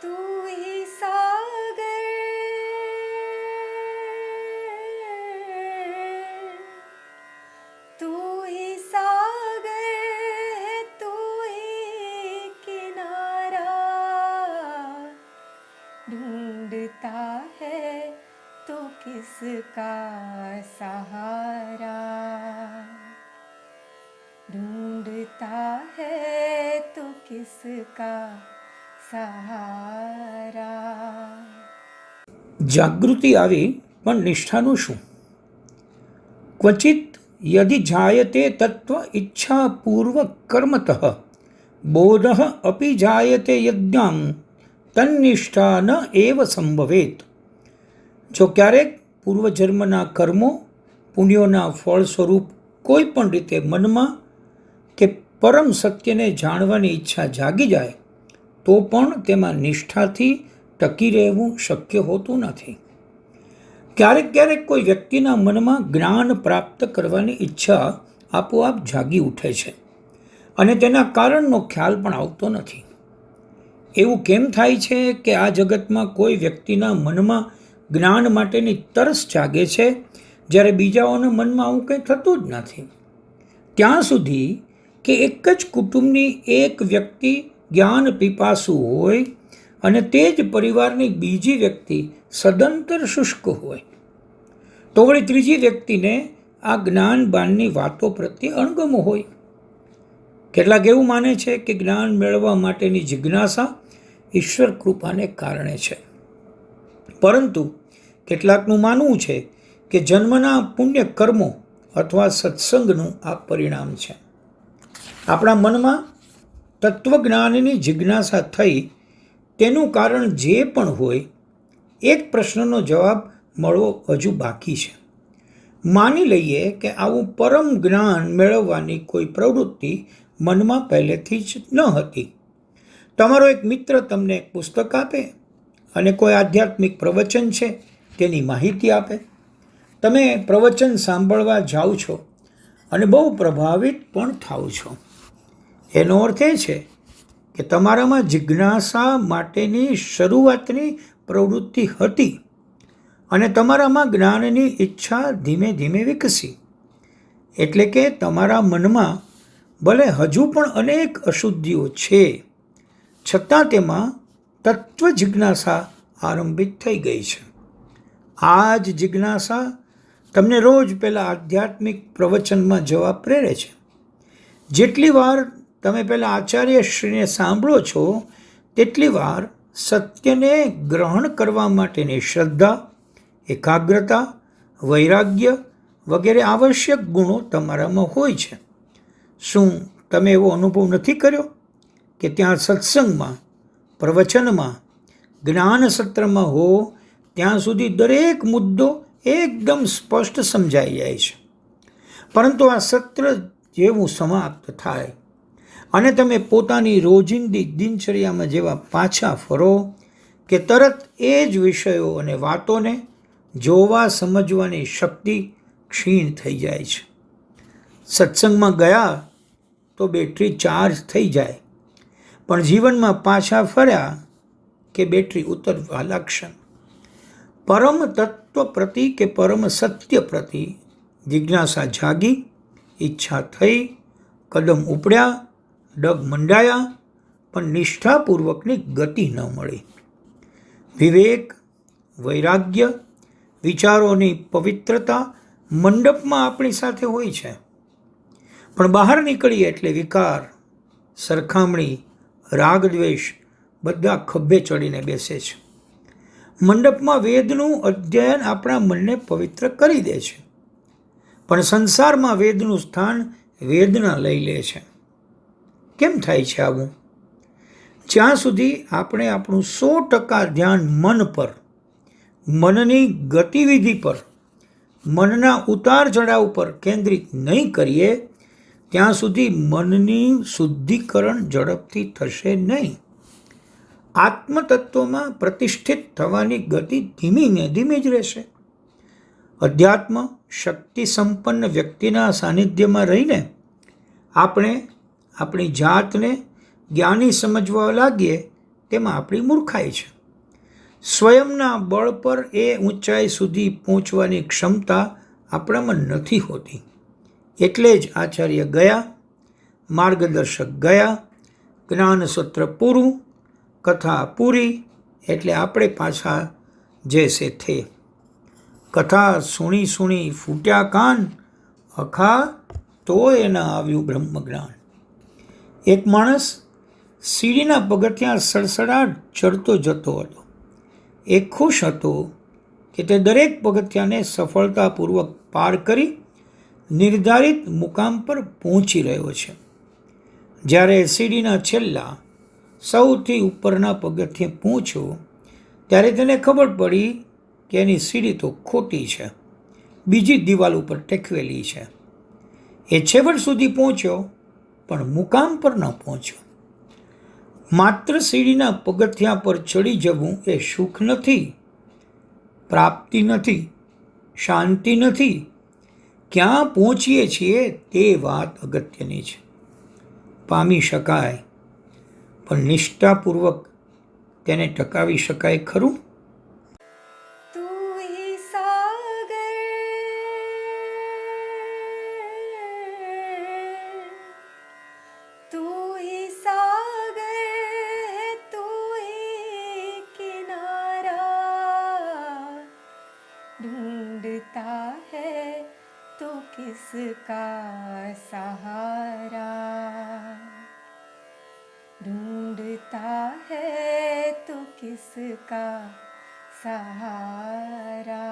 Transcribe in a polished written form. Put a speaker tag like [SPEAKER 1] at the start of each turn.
[SPEAKER 1] तू ही सागर तू ही सागर है तू ही किनारा ढूंढता है तो किसका सहारा ढूंढता है तो किसका सहारा।
[SPEAKER 2] જાગૃતિ આવી પણ નિષ્ઠાનું શું? ક્વચિત યદિ જાયતે તત્વ ઈચ્છાપૂર્વક કર્મતઃ બોધ અપી જાયતે યજ્ઞાં તન્નિષ્ઠા ન એવ સંભવેત. જો ક્યારેક પૂર્વજન્મના કર્મો પુણ્યોના ફળ સ્વરૂપ કોઈ પણ રીતે મનમાં કે પરમ સત્યને જાણવાની ઈચ્છા જાગી જાય તો પણ તેમાં નિષ્ઠાથી ટકી રહેવું શક્ય હોતું નથી. ક્યારેક ક્યારેક કોઈ વ્યક્તિના મનમાં જ્ઞાન પ્રાપ્ત કરવાની ઈચ્છા આપોઆપ જાગી ઉઠે છે અને તેના કારણનો ખ્યાલ પણ આવતો નથી. એવું કેમ થાય છે કે આ જગતમાં કોઈ વ્યક્તિના મનમાં જ્ઞાન માટેની તરસ જાગે છે જ્યારે બીજાઓના મનમાં આવું કંઈ થતું જ નથી? ત્યાં સુધી કે એક જ કુટુંબની એક વ્યક્તિ જ્ઞાન પીપાસુ હોય અને તે જ પરિવારની બીજી વ્યક્તિ સદંતર શુષ્ક હોય, તો વળી ત્રીજી વ્યક્તિને આ જ્ઞાન બાનની વાતો પ્રત્યે અણગમો હોય. કેટલાક એવું માને છે કે જ્ઞાન મેળવવા માટેની જિજ્ઞાસા ઈશ્વર કૃપાને કારણે છે, પરંતુ કેટલાકનું માનવું છે કે જન્મના પુણ્ય કર્મો અથવા સત્સંગનું આ પરિણામ છે. આપણા મનમાં તત્વજ્ઞાનની જિજ્ઞાસા થઈ તેનું કારણ જે પણ હોય, એક પ્રશ્નનો જવાબ મળવો હજુ બાકી છે. માની લઈએ કે આવું પરમ જ્ઞાન મેળવવાની કોઈ પ્રવૃત્તિ મનમાં પહેલેથી જ ન હતી. તમારો એક મિત્ર તમને એક પુસ્તક આપે અને કોઈ આધ્યાત્મિક પ્રવચન છે તેની માહિતી આપે. તમે પ્રવચન સાંભળવા જાઓ છો અને બહુ પ્રભાવિત પણ થાઓ છો. એનો અર્થ એ છે કે તમારામાં જિજ્ઞાસા માટેની શરૂઆતની પ્રવૃત્તિ હતી અને તમારામાં જ્ઞાનની ઈચ્છા ધીમે ધીમે વિકસી. એટલે કે તમારા મનમાં ભલે હજુ પણ અનેક અશુદ્ધિઓ છે, છતાં તેમાં તત્વ જિજ્ઞાસા આરંભિત થઈ ગઈ છે. આ જ જિજ્ઞાસા તમને રોજ પહેલાં આધ્યાત્મિક પ્રવચનમાં જવા પ્રેરે છે. જેટલી વાર તમે પહેલાં આચાર્યશ્રીને સાંભળો છો તેટલી વાર સત્યને ગ્રહણ કરવા માટેની શ્રદ્ધા, એકાગ્રતા, વૈરાગ્ય વગેરે આવશ્યક ગુણો તમારામાં હોય છે. શું તમે એવો અનુભવ નથી કર્યો કે ત્યાં સત્સંગમાં, પ્રવચનમાં, જ્ઞાન સત્રમાં હો ત્યાં સુધી દરેક મુદ્દો એકદમ સ્પષ્ટ સમજાઈ જાય છે, પરંતુ આ સત્ર જેવું સમાપ્ત થાય અને તમે પોતાની રોજિંદી દિનચર્યામાં જેવા પાછા ફરો કે તરત એ જ વિષયો અને વાતોને જોવા સમજવાની શક્તિ ક્ષીણ થઈ જાય છે. સત્સંગમાં ગયા તો બેટરી ચાર્જ થઈ જાય, પણ જીવનમાં પાછા ફર્યા કે બેટરી ઉતરવા લાગશે. પરમ તત્વ પ્રતિ કે પરમ સત્ય પ્રતિ જિજ્ઞાસા જાગી, ઈચ્છા થઈ, કદમ ઉપડ્યા, ડગ મંડાયા, પણ નિષ્ઠાપૂર્વકની ગતિ ન મળી. વિવેક, વૈરાગ્ય, વિચારોની પવિત્રતા મંડપમાં આપણી સાથે હોય છે, પણ બહાર નીકળીએ એટલે વિકાર, સરખામણી, રાગદ્વેષ બધા ખભે ચડીને બેસે છે. મંડપમાં વેદનું અધ્યયન આપણા મનને પવિત્ર કરી દે છે, પણ સંસારમાં વેદનું સ્થાન વેદના લઈ લે છે. કેમ થાય છે આવું? જ્યાં સુધી આપણે આપણું 100% ધ્યાન મન પર, મનની ગતિવિધિ પર, મનના ઉતાર ચઢાવ પર કેન્દ્રિત નહીં કરીએ ત્યાં સુધી મનની શુદ્ધિકરણ ઝડપથી થશે નહીં. આત્મતત્વમાં પ્રતિષ્ઠિત થવાની ગતિ ધીમી ને ધીમી જ રહેશે. અધ્યાત્મ શક્તિ સંપન્ન વ્યક્તિના સાનિધ્યમાં રહીને આપણે આપણી જાતને જ્ઞાની સમજવા લાગીએ તેમાં આપણી મૂર્ખાઈ છે. સ્વયંના બળ પર એ ઊંચાઈ સુધી પહોંચવાની ક્ષમતા આપણામાં નથી હોતી. એટલે જ આચાર્ય ગયા, માર્ગદર્શક ગયા, જ્ઞાન સત્ર પૂરું, કથા પૂરી, એટલે આપણે પાછા જૈસે થે. કથા સુણી સુણી ફૂટ્યા કાન, અખા તો એના આવ્યું બ્રહ્મજ્ઞાન. એક માણસ સીડીના પગથિયાં સડસડાટ ચડતો જતો હતો. એ ખુશ હતો કે તે દરેક પગથિયાને સફળતાપૂર્વક પાર કરી નિર્ધારિત મુકામ પર પહોંચી રહ્યો છે. જ્યારે સીડીના છેલ્લા સૌથી ઉપરના પગથિયે પહોંચ્યો ત્યારે તેને ખબર પડી કે એની સીડી તો ખોટી છે, બીજી દિવાલ ઉપર ટેકવેલી છે. એ છેવટ સુધી પહોંચ્યો પણ મુકામ પર ન પહોંચ્યો. માત્ર સીડીના પગથિયા પર ચડી જવું એ સુખ નથી, પ્રાપ્તિ નથી, શાંતિ નથી. ક્યાં પહોંચીએ છીએ તે વાત અગત્યની છે. પામી શકાય, પણ નિષ્ઠાપૂર્વક તેને ટકાવી શકાય ખરું?
[SPEAKER 1] तू ही सागर तू ही सागर है तू ही किनारा ढूंढता है तो किसका सहारा ढूंढता है तो किसका सहारा